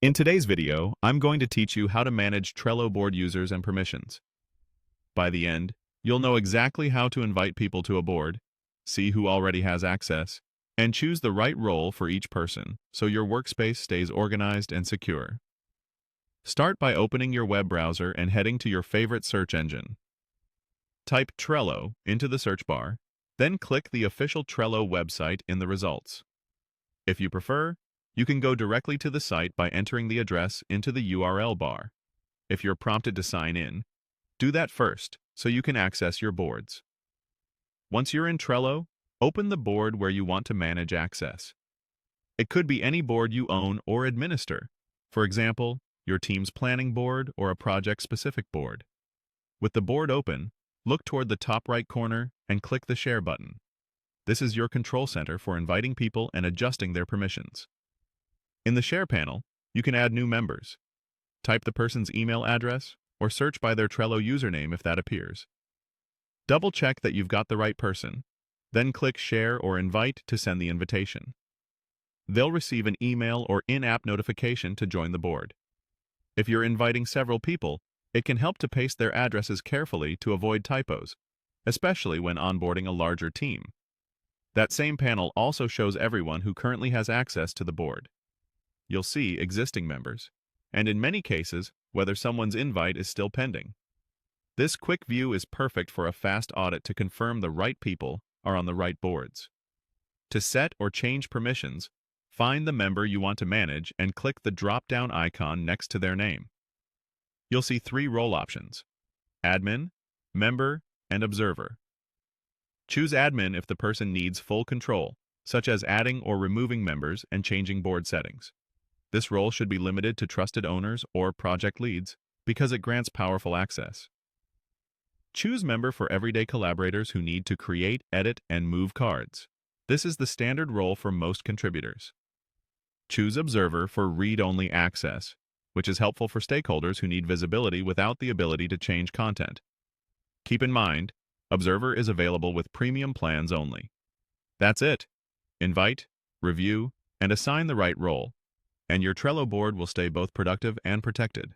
In today's video, I'm going to teach you how to manage Trello board users and permissions. By the end, you'll know exactly how to invite people to a board, see who already has access, and choose the right role for each person so your workspace stays organized and secure. Start by opening your web browser and heading to your favorite search engine. Type Trello into the search bar, then click the official Trello website in the results. If you prefer, you can go directly to the site by entering the address into the URL bar. If you're prompted to sign in, do that first so you can access your boards. Once you're in Trello, open the board where you want to manage access. It could be any board you own or administer, for example, your team's planning board or a project-specific board. With the board open, look toward the top right corner and click the Share button. This is your control center for inviting people and adjusting their permissions. In the Share panel, you can add new members. Type the person's email address or search by their Trello username if that appears. Double-check that you've got the right person, then click Share or Invite to send the invitation. They'll receive an email or in-app notification to join the board. If you're inviting several people, it can help to paste their addresses carefully to avoid typos, especially when onboarding a larger team. That same panel also shows everyone who currently has access to the board. You'll see existing members, and in many cases, whether someone's invite is still pending. This quick view is perfect for a fast audit to confirm the right people are on the right boards. To set or change permissions, find the member you want to manage and click the drop-down icon next to their name. You'll see 3 role options: Admin, Member, and Observer. Choose Admin if the person needs full control, such as adding or removing members and changing board settings. This role should be limited to trusted owners or project leads because it grants powerful access. Choose Member for everyday collaborators who need to create, edit, and move cards. This is the standard role for most contributors. Choose Observer for read-only access, which is helpful for stakeholders who need visibility without the ability to change content. Keep in mind, Observer is available with premium plans only. That's it. Invite, review, and assign the right role, and your Trello board will stay both productive and protected.